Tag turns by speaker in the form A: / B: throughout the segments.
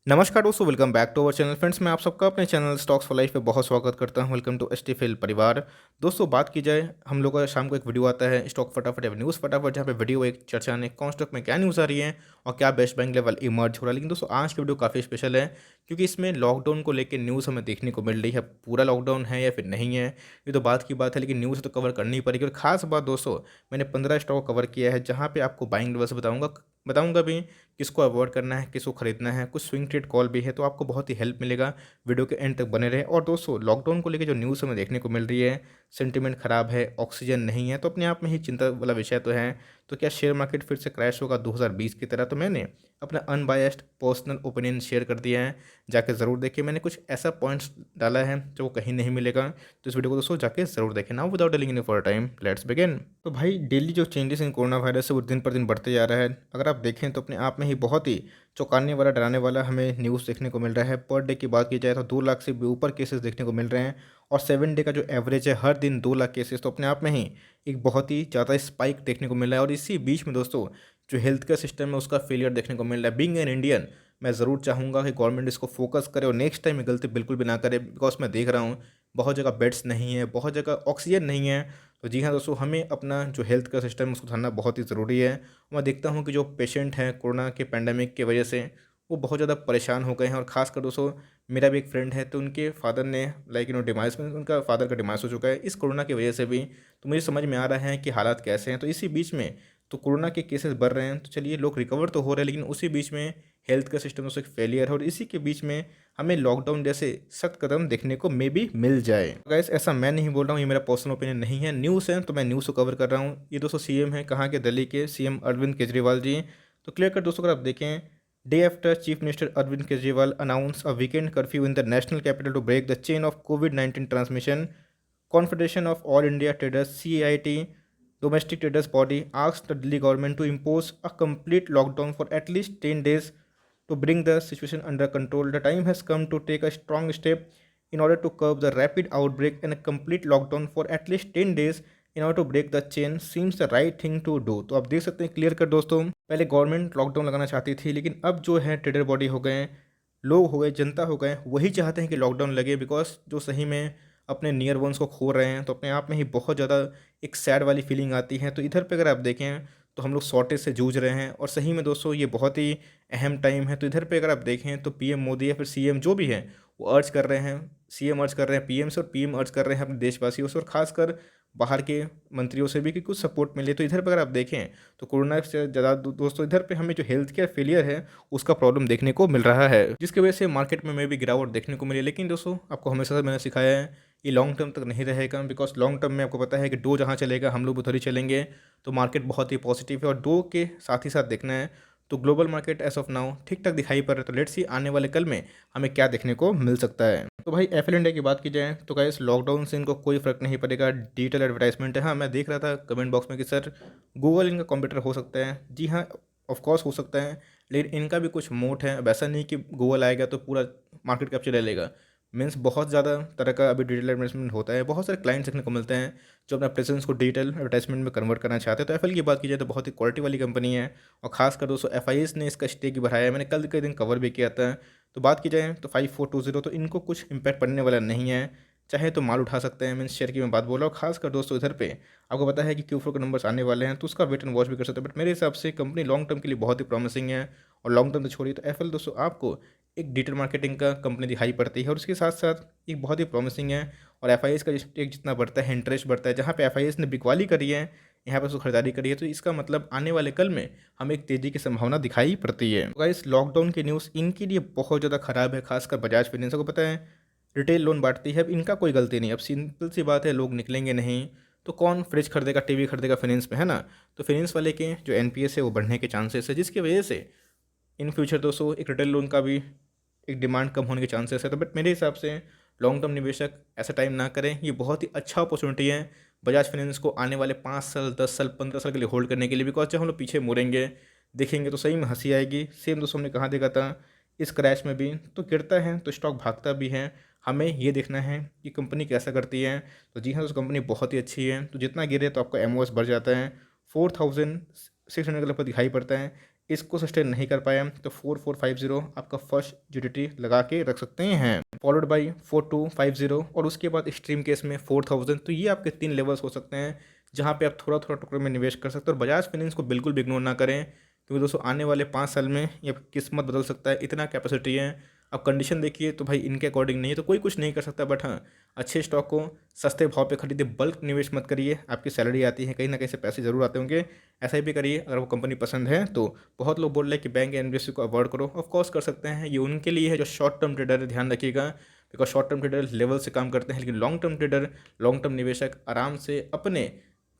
A: नमस्कार दोस्तों, welcome back to our channel. Friends, मैं आप सबका अपने चैनल स्टॉक्स फॉर लाइफ पे बहुत स्वागत करता हूं। वेलकम टू एसटीफिल परिवार। दोस्तों, बात की जाए, हम लोग का शाम को एक वीडियो आता है स्टॉक फटाफट या न्यूज़ फटाफट, जहां पे वीडियो एक चर्चा ने कौन स्टॉक में क्या न्यूज़ आ रही है और क्या बेस्ट बैंक लेवल इमर्ज हो रहा है। लेकिन दोस्तों, आज की वीडियो काफ़ी स्पेशल है क्योंकि इसमें लॉकडाउन को लेकर न्यूज़ हमें देखने को मिल रही है। पूरा लॉकडाउन है या फिर नहीं है, ये तो बात की बात है, लेकिन न्यूज़ तो कवर करनी ही पड़ेगी। और खास बात दोस्तों, मैंने 15 स्टॉक कवर किया है, जहाँ पे आपको बाइंग लेवल्स बताऊंगा भी किसको अवॉइड करना है, किसको खरीदना है, कुछ स्विंग ट्रेड कॉल भी है, तो आपको बहुत ही हेल्प मिलेगा। वीडियो के एंड तक बने रहे। और दोस्तों, लॉकडाउन को लेकर जो न्यूज़ हमें देखने को मिल रही है, सेंटिमेंट खराब है, ऑक्सीजन नहीं है, तो अपने आप में ही चिंता वाला विषय तो है। तो क्या शेयर मार्केट फिर से क्रैश होगा 2020 की तरह? तो मैंने अपना अनबायस्ड पर्सनल ओपिनियन शेयर कर दिया है, जाके ज़रूर देखिए। मैंने कुछ ऐसा पॉइंट्स डाला है जो कहीं नहीं मिलेगा, तो इस वीडियो को दोस्तों जाके ज़रूर देखें। Now without delaying any for time, let's begin. तो भाई, डेली जो चेंजेस इन कोरोना वायरस है वो दिन पर दिन बढ़ते जा रहा है। अगर आप देखें तो अपने आप में ही बहुत ही चौंकाने वाला, डराने वाला हमें न्यूज़ देखने को मिल रहा है। पर डे की बात की जाए तो 2 लाख से भी ऊपर केसेस देखने को मिल रहे हैं। और 7 डे का जो एवरेज है, हर दिन 2 लाख केसेस, तो अपने आप में ही एक बहुत ही ज़्यादा स्पाइक देखने को मिल रहा है। और इसी बीच में दोस्तों, जो हेल्थ केयर सिस्टम है उसका फेलियर देखने को मिल रहा है। बीइंग एन इंडियन, मैं ज़रूर चाहूँगा कि गवर्नमेंट इसको फोकस करे और नेक्स्ट टाइम ये गलती बिल्कुल भी ना करे। बिकॉज मैं देख रहा हूँ बहुत जगह बेड्स नहीं है, बहुत जगह ऑक्सीजन नहीं है। तो जी हाँ दोस्तों, हमें अपना जो हेल्थ का सिस्टम है उसको सुधारना बहुत ही ज़रूरी है। मैं देखता हूँ कि जो पेशेंट हैं कोरोना के पैंडेमिक की वजह से, वो बहुत ज़्यादा परेशान हो गए हैं। और ख़ासकर दोस्तों, मेरा भी एक फ्रेंड है, तो उनके फादर ने डिमाइस में, उनका फादर का डिमाइस हो चुका है इस कोरोना की वजह से भी। तो मुझे समझ में आ रहा है कि हालात कैसे हैं। तो इसी बीच में तो कोरोना के केसेस बढ़ रहे हैं, तो चलिए लोग रिकवर तो हो रहे हैं, लेकिन उसी बीच में हेल्थ का सिस्टम उसका फेलियर है। और इसी के बीच में हमें लॉकडाउन जैसे सख्त कदम देखने को मे भी मिल जाए। गाइस, ऐसा मैं नहीं बोल रहा हूँ, ये मेरा पर्सनल ओपिनियन नहीं है, न्यूज़ है तो मैं न्यूज़ को कवर कर रहा हूँ। ये दोस्तों सीएम है कहाँ के? दिल्ली के सीएम अरविंद केजरीवाल जी। तो क्लियर कट दोस्तों, अगर आप देखें, day after chief minister Arvind Kejriwal announce a weekend curfew in the national capital to break the chain of कोविड-19 transmission, Confederation of All India Traders (CIT) domestic traders body asked the Delhi government to impose a complete lockdown for at least 10 days to bring the situation under control. The time has come to take a strong step in order to curb the rapid outbreak, and a complete lockdown for at least 10 days in order to break the chain seems the right thing to do। तो आप देख सकते हैं clear कर दोस्तों, पहले government lockdown लगाना चाहती थी, लेकिन अब जो है ट्रेडर बॉडी हो गए, लोग हो गए, जनता हो गए, वही चाहते हैं कि लॉकडाउन लगे। बिकॉज जो सही में अपने नियर वंस को खो रहे हैं, तो अपने आप में ही बहुत ज़्यादा एक सैड वाली फीलिंग आती है। तो इधर पे अगर आप देखें तो हम लोग शॉर्टेज से जूझ रहे हैं, और सही में दोस्तों ये बहुत ही अहम टाइम है। तो इधर पे अगर आप देखें तो पीएम मोदी या फिर सीएम जो भी है, वो अर्ज कर रहे हैं, सीएम अर्ज कर रहे हैं पीएम से, और पीएम अर्ज कर रहे हैं अपने देशवासियों से, और खासकर बाहर के मंत्रियों से भी, कि कुछ सपोर्ट मिले। तो इधर पर अगर आप देखें तो कोरोना से ज़्यादा दोस्तों इधर पे हमें जो हेल्थ केयर फेलियर है उसका प्रॉब्लम देखने को मिल रहा है, जिसकी वजह से मार्केट में भी गिरावट देखने को मिली। लेकिन दोस्तों, आपको हमेशा से मैंने सिखाया है, ये लॉन्ग टर्म तक नहीं रहेगा। बिकॉज लॉन्ग टर्म में आपको पता है कि डो जहाँ चलेगा हम लोग उधर ही चलेंगे। तो मार्केट बहुत ही पॉजिटिव है, और डो के साथ ही साथ देखना है तो global market as of now ठीक ठाक दिखाई पड़ रहा है। तो लेट्स सी आने वाले कल में हमें क्या देखने को मिल सकता है। तो भाई, एफएल इंडिया की बात की जाए तो गाइस, लॉकडाउन से इनको कोई फर्क नहीं पड़ेगा। डिजिटल एडवर्टाइजमेंट है। हाँ, मैं देख रहा था कमेंट बॉक्स में कि सर गूगल इनका कॉम्पिटिटर हो सकता है। जी हाँ, ऑफकोर्स हो सकता है, लेकिन इनका भी कुछ मोट है। अब ऐसा नहीं कि गूगल आएगा तो पूरा मार्केट कैप्चर ले लेगा। मीन्स बहुत ज़्यादा तरह का अभी डिजिटल एडवर्टाइजमेंट होता है। बहुत सारे क्लाइंट्स देखने को मिलते हैं जो अपना प्रेजेंस को डिजिटल एडवर्टाइजमेंट में कन्वर्ट करना चाहते हैं। तो एफएल की बात की जाए तो बहुत ही क्वालिटी वाली कंपनी है, और खासकर दोस्तों एफआईएस ने इसका स्टेक बढ़ाया है। मैंने कल के दिन कवर भी किया था। तो बात की जाए तो 5420, तो इनको कुछ इम्पैक्ट पड़ने वाला नहीं है। चाहे तो माल उठा सकते हैं। मीन्स शेयर की मैं बात बोल रहा हूँ। खासकर दोस्तों इधर पे आपको पता है कि Q4 के नंबर्स आने वाले हैं, तो उसका वेट एंड वॉच भी कर सकते हैं। बट मेरे हिसाब से कंपनी लॉन्ग टर्म के लिए बहुत ही प्रॉमिसिंग है। और लॉन्ग टर्म तो छोड़िए, तो एफएल दोस्तों आपको एक डिजिटल मार्केटिंग का कंपनी दिखाई पड़ती है, और उसके साथ साथ एक बहुत ही प्रॉमिसिंग है। और एफआईएस का स्टेक जितना बढ़ता है, इंटरेस्ट बढ़ता है। जहाँ पे एफआईएस ने बिकवाली करी है, यहाँ पर उसको खरीदारी करी है, तो इसका मतलब आने वाले कल में हमें एक तेज़ी की संभावना दिखाई पड़ती है। तो गाइस, लॉकडाउन की न्यूज़ इनके लिए बहुत ज़्यादा खराब है। खासकर बजाज फाइनेंस को पता है रिटेल लोन बांटती है, अब इनका कोई गलती नहीं। अब सिंपल सी बात है, लोग निकलेंगे नहीं तो कौन फ्रिज खरीदेगा, टीवी खरीदेगा फाइनेंस में, है ना? तो फाइनेंस वाले के जो एनपीएस है वो बढ़ने के चांसेस है, जिसकी वजह से इन फ्यूचर दोस्तों एक रिटेल लोन का भी एक डिमांड कम होने के चांसेस है। तो बट मेरे हिसाब से लॉन्ग टर्म निवेशक ऐसा टाइम ना करें। ये बहुत ही अच्छा अपॉर्चुनिटी है बजाज फाइनेंस को आने वाले 5 साल, 10 साल, 15 साल के लिए होल्ड करने के लिए। बिकॉज जब हम लोग पीछे मुड़ेंगे, देखेंगे तो सही में हंसी आएगी। सेम दोस्तों हमने कहाँ देखा था, इस क्रैश में भी तो गिरता है तो स्टॉक भागता भी है। हमें ये देखना है कि कंपनी कैसा करती है। तो जी हाँ, उस कंपनी बहुत ही अच्छी है, तो जितना गिरे तो आपका एमओएस बढ़ जाता है। 4600 के लगभग दिखाई पड़ता है। इसको सस्टेन नहीं कर पाया तो 4450 आपका फर्स्ट जीडीटी लगा के रख सकते हैं, फॉलोड बाई 4250 और उसके बाद एक्सट्रीम केस में 4000। तो ये आपके 3 लेवल्स हो सकते हैं जहाँ पे आप थोड़ा थोड़ा टुकड़े में निवेश कर सकते हो। और बजाज फाइनेंस को बिल्कुल भी इग्नोर ना करें, क्योंकि दोस्तों आने वाले 5 साल में ये किस्मत बदल सकता है, इतना कैपेसिटी है। अब कंडीशन देखिए तो भाई इनके अकॉर्डिंग नहीं है तो कोई कुछ नहीं कर सकता, बट हाँ अच्छे स्टॉक को सस्ते भाव पे खरीदिए, बल्क निवेश मत करिए। आपकी सैलरी आती है, कहीं ना कहीं से पैसे जरूर आते होंगे, ऐसा भी करिए अगर वो कंपनी पसंद है तो। बहुत लोग बोल रहे हैं कि बैंक या एनबीएफसी को अवॉइड करो, ऑफ कोर्स कर सकते हैं, ये उनके लिए है जो शॉर्ट टर्म ट्रेडर है, ध्यान रखिएगा। Because short term trader level से काम करते हैं, लेकिन long term trader, long term निवेशक आराम से अपने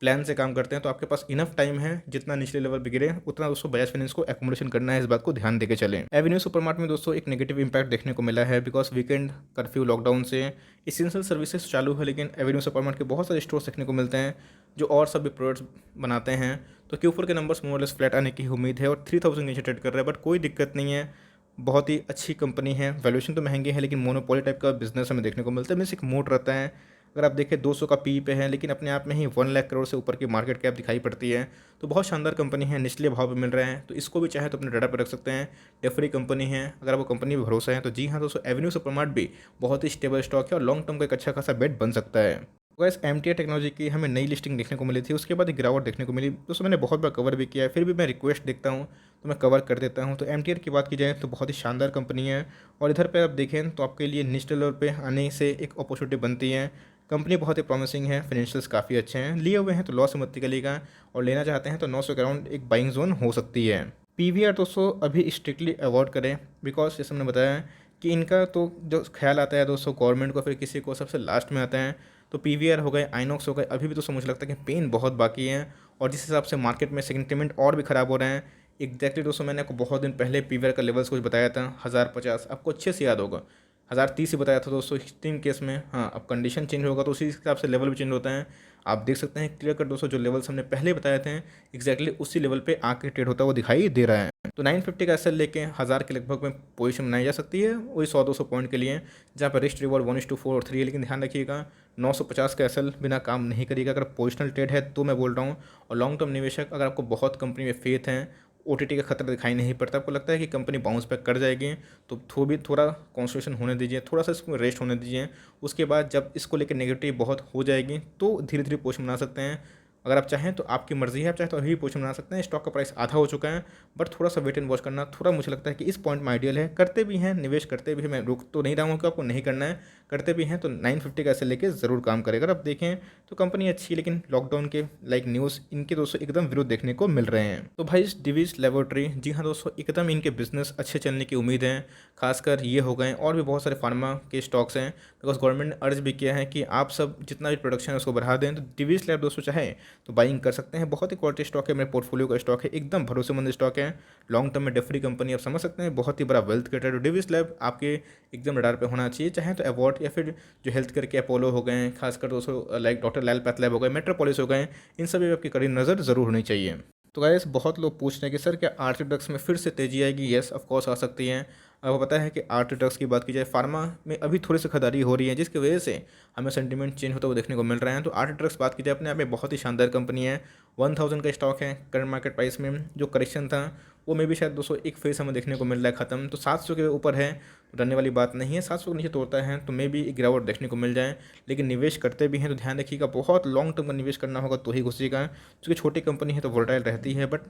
A: प्लान से काम करते हैं। तो आपके पास इनफ टाइम है, जितना निचले लेवल पे गिरे उतना दोस्तों बजाज फाइनेंस को एकोमोडेशन करना है, इस बात को ध्यान देके चलें। एवेन्यू सुपरमार्ट में दोस्तों एक नेगेटिव इंपैक्ट देखने को मिला है, बिकॉज वीकेंड कर्फ्यू लॉकडाउन से इसेंशियल सर्विसेज चालू है, लेकिन एवेन्यू सुपरमार्ट के बहुत सारे स्टोर्स देखने को मिलते हैं जो और सभी प्रोडक्ट्स बनाते हैं। तो Q4 के नंबर्स मोरलेस फ्लैट आने की उम्मीद है और 3000 नीचे ट्रेड कर रहा है, बट कोई दिक्कत नहीं है, बहुत ही अच्छी कंपनी है। वैल्यूएशन तो महंगी है, लेकिन मोनोपोली टाइप का बिजनेस हमें देखने को मिलता है, मीन्स एक मोट रहता है। अगर आप देखें 200 का पी पे है, लेकिन अपने आप में ही 1 लाख करोड़ से ऊपर की मार्केट कैप दिखाई पड़ती है। तो बहुत शानदार कंपनी है, निचले भाव पे मिल रहे हैं, तो इसको भी चाहे तो अपने डाटा पर रख सकते हैं। डेफरी कंपनी है, अगर आपको कंपनी पर भरोसा है तो जी हाँ दोस्तों, एवेन्यू सुपरमार्ट भी बहुत ही स्टेबल स्टॉक है और लॉन्ग टर्म का एक अच्छा खासा बेट बन सकता है। वैसे एमटीआई टेक्नोलॉजी की हमें नई लिस्टिंग देखने को मिली थी, उसके बाद एक गिरावट देखने को मिली। दोस्तों मैंने बहुत बार कवर भी किया है, फिर भी मैं रिक्वेस्ट देखता हूँ तो मैं कवर कर देता हूँ। तो एमटीआई की बात की जाए तो बहुत ही शानदार कंपनी है, और इधर पे आप देखें तो आपके लिए निचले लेवल पे आने से एक अपॉर्चुनिटी बनती है। कंपनी बहुत ही प्रॉमिसिंग है, फाइनेंशियल्स काफ़ी अच्छे हैं, लिए हुए हैं तो लॉस मत निकलेगा, और लेना चाहते हैं तो 900 के अराउंड एक बाइंग जोन हो सकती है। पीवीआर दोस्तों अभी स्ट्रिक्टली अवॉइड करें, बिकॉज जैसे हमने बताया कि इनका तो जो ख्याल आता है दोस्तों गवर्नमेंट को, फिर किसी को सबसे लास्ट में आता है। तो पीवीआर हो गए, आइनॉक्स हो गए, अभी भी दोस्तों मुझे लगता है कि पेन बहुत बाकी है, और जिस हिसाब से मार्केट में सेंटिमेंट और भी ख़राब हो रहे हैं। एग्जैक्टली दोस्तों मैंने आपको बहुत दिन पहले पीवीआर का लेवल्स कुछ बताया था, 1050, आपको अच्छे से याद होगा, 1030 ही बताया था दोस्तों एक्सट्रीम केस में। हाँ अब कंडीशन चेंज होगा तो उसी हिसाब से लेवल भी चेंज होता है। आप देख सकते हैं क्लियर कट दोस्तों, जो लेवल्स हमने पहले बताए थे एग्जैक्टली उसी लेवल पे आके ट्रेड होता हुआ दिखाई दे रहा है। तो 950 का एसएल लेके 1000 के लगभग में पोजीशन बनाई जा सकती है, वही 100-200 पॉइंट के लिए, जहाँ पर रिस्क रिवॉर्ड 1:4 और 3 है। लेकिन ध्यान रखिएगा 950 का एसएल बिना काम नहीं करेगा अगर पोजिशनल ट्रेड है तो मैं बोल रहा हूँ। और लॉन्ग टर्म निवेशक, अगर आपको बहुत कंपनी में फेथ है, ओटीटी का खतरा दिखाई नहीं पड़ता, आपको लगता है कि कंपनी बाउंस बैक कर जाएगी, तो थोड़ा कॉन्सेंट्रेशन होने दीजिए, थोड़ा सा इसको रेस्ट होने दीजिए। उसके बाद जब इसको लेकर नेगेटिव बहुत हो जाएगी तो धीरे धीरे पोजीशन बना सकते हैं। अगर आप चाहें तो आपकी मर्जी है, आप चाहें तो अभी पोजीशन बना सकते हैं। स्टॉक का प्राइस आधा हो चुका है, बट थोड़ा सा वेट एंड वॉच करना थोड़ा मुझे लगता है कि इस पॉइंट में आइडियल है। करते भी हैं निवेश, करते भी हैं, मैं रुक तो नहीं रहा हूँ कि आपको नहीं करना है, करते भी हैं तो 950 का ऐसे लेके ज़रूर काम करेगा। अगर आप देखें तो कंपनी अच्छी है, लेकिन लॉकडाउन के लाइक न्यूज़ इनके दोस्तों एकदम विरुद्ध देखने को मिल रहे हैं। तो भाई डिवीज लेबोरेटरी, जी हाँ दोस्तों, एकदम इनके बिजनेस अच्छे चलने की उम्मीद है। खासकर ये हो गए, और भी बहुत सारे फार्मा के स्टॉक्स हैं, बिकॉज गवर्नमेंट ने अर्ज भी किया है कि आप सब जितना भी प्रोडक्शन है उसको बढ़ा दें। तो डिवीज लैब दोस्तों चाहे तो बाइंग कर सकते हैं, बहुत ही क्वालिटी स्टॉक है, मेरे पोर्टफोलियो का स्टॉक है, एकदम भरोसेमंद स्टॉक है। लॉन्ग टर्म में डेफरी कंपनी आप समझ सकते हैं, बहुत ही बड़ा वेल्थ क्रिएटर। डिवीज लैब आपके एकदम रडार पे होना चाहिए, चाहे तो अवॉर्ड या फिर जो हेल्थ केयर के अपोलो हो गए, खासकर दोस्तों लाइक डॉक्टर लाल पैथलैब हो गए, मेट्रोपोलिस हो गए, इन सभी आपकी कड़ी नज़र ज़रूर होनी चाहिए। तो गाइस बहुत लोग पूछ रहे हैं कि सर क्या आरटी ड्रग्स में फिर से तेजी आएगी? यस ऑफ कोर्स आ सकती है। आपको पता है कि आरटी ड्रग्स की बात की जाए, फार्मा में अभी थोड़ी सी खरीदारी हो रही है, जिसकी वजह से हमें सेंटीमेंट चेंज होता हुआ देखने को मिल रहा है। तो आरटी ड्रग्स बात की जाए अपने आप में बहुत ही शानदार कंपनी है, 1000 का स्टॉक है करंट मार्केट प्राइस में। जो करेक्शन था वो में भी शायद 201 फेस हमें देखने को मिल रहा है ख़त्म, तो 700 के ऊपर है, डरने वाली बात नहीं है। 700 के नीचे तोड़ता है तो मे भी एक गिरावट देखने को मिल जाए, लेकिन निवेश करते भी हैं तो ध्यान रखिएगा बहुत लॉन्ग टर्म का निवेश करना होगा तो ही घुसेगा, क्योंकि छोटी कंपनी है तो वोलेटाइल रहती है। बट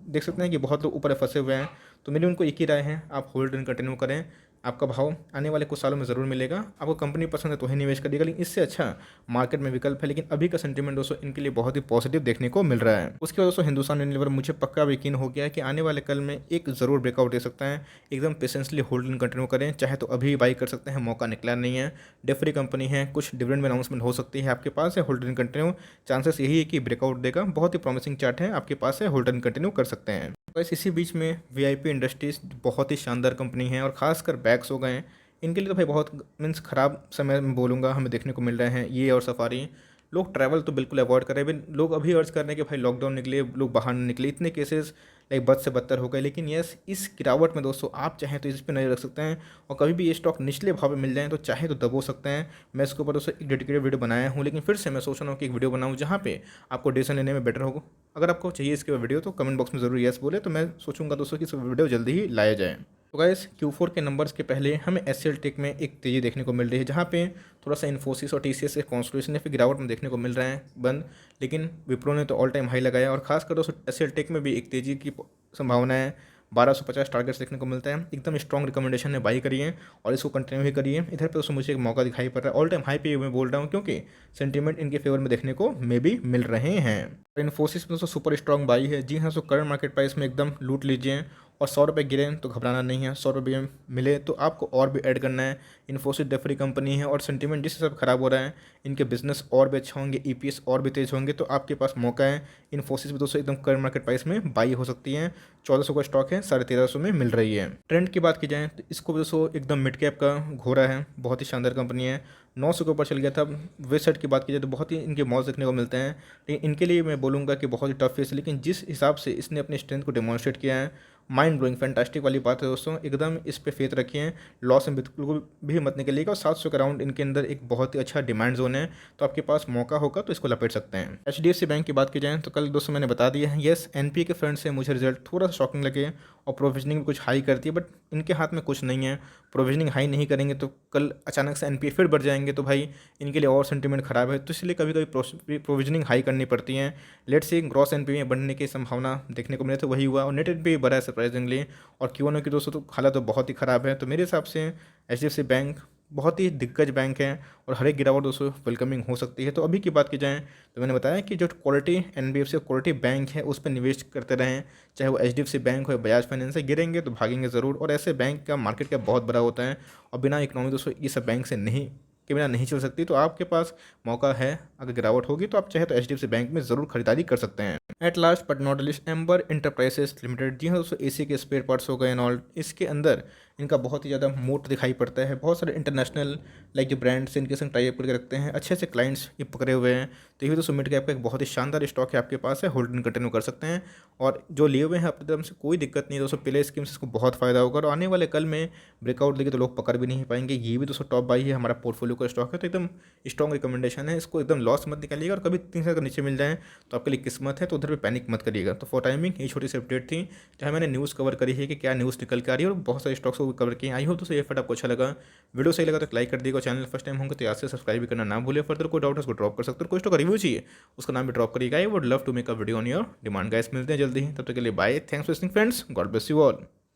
A: देख सकते हैं कि बहुत लोग ऊपर फंसे हुए हैं, तो मेरी उनको एक ही राय है, आप होल्ड एंड कंटिन्यू करें, आपका भाव आने वाले कुछ सालों में ज़रूर मिलेगा। आपको कंपनी पसंद है तो ही निवेश करिएगा, लेकिन इससे अच्छा मार्केट में विकल्प है। लेकिन अभी का सेंटीमेंट दोस्तों इनके लिए बहुत ही पॉजिटिव देखने को मिल रहा है। उसके बाद दोस्तों हिंदुस्तान यूनिलीवर, मुझे पक्का यकीन हो गया है कि आने वाले कल में एक ज़रूर ब्रेकआउट दे सकता है। एकदम पेशेंसली होल्ड एंड कंटिन्यू करें, चाहे तो अभी बाई कर सकते हैं, मौका निकला नहीं है। डेफरी कंपनी है, कुछ डिविडेंड में अनाउंसमेंट हो सकती है, आपके पास है, होल्ड एंड कंटिन्यू, चांसेस यही है कि ब्रेकआउट देगा। बहुत ही प्रॉमिसिंग चार्ट है, आपके पास है, होल्ड एंड कंटिन्यू कर सकते हैं। बस इसी बीच में वीआईपी इंडस्ट्रीज़ बहुत ही शानदार कंपनी है, और खासकर बैग्स हो गए, इनके लिए तो भाई बहुत मीन्स ख़राब समय में बोलूँगा हमें देखने को मिल रहे हैं ये और सफारी। लोग ट्रैवल तो बिल्कुल अवॉइड करें, लोग अभी अर्ज कर रहे हैं कि भाई लॉकडाउन निकले, लोग बाहर नहीं निकले, इतने केसेस लाइक बद से बदतर हो गए। लेकिन यस, इस गिरावट में दोस्तों आप चाहें तो इस पे नज़र रख सकते हैं और कभी भी ये स्टॉक निचले भाव में मिल जाए तो चाहे तो दबो सकते हैं। मैं इसके ऊपर दोस्तों एक डेडिकेटेड वीडियो बनाया हूँ, लेकिन फिर से मैं सोच रहा हूँ कि एक वीडियो बनाऊँ जहाँ पे आपको डिसीजन लेने में बेटर होगा। अगर आपको चाहिए इसके वीडियो तो कमेंट बॉक्स में ज़रूर यस बोले, तो मैं सोचूंगा दोस्तों कि इस वीडियो जल्दी ही लाया जाए। तो गाइस, Q4 के नंबर्स के पहले हमें एचसीएल टेक में एक तेज़ी देखने को मिल रही है, जहाँ पे थोड़ा सा इन्फोसिस और टीसीएस के कंसोलिडेशन या फिर गिरावट में देखने को मिल रहे हैं बंद। लेकिन विप्रो ने तो ऑल टाइम हाई लगाया और खासकर दोस्तों एचसीएल टेक में भी एक तेज़ी की संभावना है। 1250 टारगेट्स देखने को मिलता है। एकदम स्ट्रॉन्ग रिकमेंडेशन है, बाई करिए और इसको कंटिन्यू भी करिए। इधर पे दोस्तों मुझे एक मौका दिखाई पड़ रहा है, ऑल टाइम हाई पे मैं बोल रहा हूँ, क्योंकि सेंटीमेंट इनके फेवर में देखने को मे भी मिल रहे हैं। इन्फोसिस में दोस्तों सुपर स्ट्रॉन्ग बाई है। जी हाँ, सो करंट मार्केट प्राइस में एकदम लूट लीजिए और 100 रुपये गिरे तो घबराना नहीं है। 100 रुपये मिले तो आपको और भी ऐड करना है। इन्फोसिस डेफरी कंपनी है और सेंटीमेंट जिस हिसाब ख़राब हो रहा है, इनके बिजनेस और भी अच्छे होंगे, ईपीएस और भी तेज़ होंगे, तो आपके पास मौका है। इन्फोसिस भी दोस्तों एकदम करंट मार्केट प्राइस में बाई हो सकती है। 1400 का स्टॉक है, 1350 में मिल रही है। ट्रेंड की बात की जाए तो इसको दोस्तों एकदम मिड कैप का घोरा है, बहुत ही शानदार कंपनी है। 900 के ऊपर चल गया था। वेबसाइट की बात की जाए तो बहुत ही इनके मॉल्स देखने को मिलते हैं, लेकिन इनके लिए मैं बोलूँगा कि बहुत ही टफ फेस। लेकिन जिस हिसाब से इसने अपने स्ट्रेंथ को डेमोन्स्ट्रेट किया है, माइंड ब्लोइंग फैंटास्टिक वाली बात है दोस्तों। एकदम इस पे फेथ रखिए, लॉस में बिल्कुल भी मत निकलिएगा। और 700 के अराउंड इनके अंदर एक बहुत ही अच्छा डिमांड जोन है, तो आपके पास मौका होगा तो इसको लपेट सकते हैं। एचडीएफसी बैंक की बात की जाए तो कल दोस्तों मैंने बता दिया है, येस एनपीए के फ्रंट से मुझे रिजल्ट थोड़ा सा शॉकिंग लगे और प्रोविजनिंग भी कुछ हाई करती है, बट इनके हाथ में कुछ नहीं है। प्रोविजनिंग हाई नहीं करेंगे तो कल अचानक से एनपीए फिर बढ़ जाएंगे तो भाई इनके लिए और सेंटीमेंट खराब है। तो इसलिए कभी कभी प्रोविजनिंग हाई करनी पड़ती है। लेट्स से ग्रॉस एनपीए में बढ़ने की संभावना देखने को मिले तो वही हुआ और नेट एनपीए बढ़ा है सरप्राइजिंगली। और क्यूएनओ की दोस्तों तो हालत तो बहुत ही ख़राब है। तो मेरे हिसाब से एचडीएफसी बैंक बहुत ही दिग्गज बैंक है और हर एक गिरावट दोस्तों वेलकमिंग हो सकती है। तो अभी की बात की जाए तो मैंने बताया कि जो क्वालिटी एनबीएफसी क्वालिटी बैंक है उस पर निवेश करते रहें, चाहे वो एचडीएफसी बैंक हो या बजाज फाइनेंस है। गिरेंगे तो भागेंगे ज़रूर और ऐसे बैंक का मार्केट कैप बहुत बड़ा होता है और बिना इकोनॉमी दोस्तों ये सब बैंक से नहीं के बिना नहीं चल सकती। तो आपके पास मौका है, अगर गिरावट होगी तो आप चाहे तो एचडीएफसी बैंक में ज़रूर खरीदारी कर सकते हैं। At last but not least, Amber Enterprises Limited. जी हाँ दोस्तों, एसी के स्पेयर पार्ट्स हो गए एंड ऑल, इसके अंदर इनका बहुत ही ज़्यादा मोट दिखाई पड़ता है। बहुत सारे इंटरनेशनल लाइक जो ब्रांड्स इनके संग टाई अप करके रखते हैं, अच्छे से क्लाइंट्स ये पकड़े हुए हैं। तो ये भी दोस्तों मिड कैप का एक बहुत ही शानदार स्टॉक है, आपके पास है, होल्ड इन कंटिन्यू कर सकते हैं। और जो लिए हुए हैं अपनी तरफ से कोई दिक्कत नहीं है दोस्तों, प्ले स्कीम से इसको बहुत फायदा होगा और आने वाले कल में ब्रेकआउट देगी तो लोग पकड़ भी नहीं पाएंगे। ये भी दोस्तों टॉप बाई है, हमारा पोर्टफोलियो का स्टॉक है, तो एकदम स्ट्रॉन्ग रिकमेंडेशन है। इसको एकदम लॉस मत निकालिएगा और कभी 300 के नीचे मिल जाए तो आपके लिए किस्मत है, तो उधर भी पैनिक मत करिएगा। तो फॉर टाइमिंग ये छोटी सी अपडेट थी जहाँ मैंने न्यूज़ कवर करी है कि क्या न्यूज़ निकल के आ रही है और बहुत सारे स्टॉक्स को कवर किए। आई होप तो ये फट आपको अच्छा लगा। वीडियो सही लगा तो लाइक कर दीजिएगा, चैनल फर्स्ट टाइम होंगे तो याद से सब्सक्राइब भी करना ना भूलिए। फर्दर कोई डाउट है उसको ड्रॉप कर सकते हो, कोई स्टॉक का रिव्यू चाहिए उसका नाम भी ड्रॉप करिएगा। I would love to make a video on your demand. Guys मिलते हैं जल्दी, तब तक के लिए bye, thanks for listening friends, God bless you all.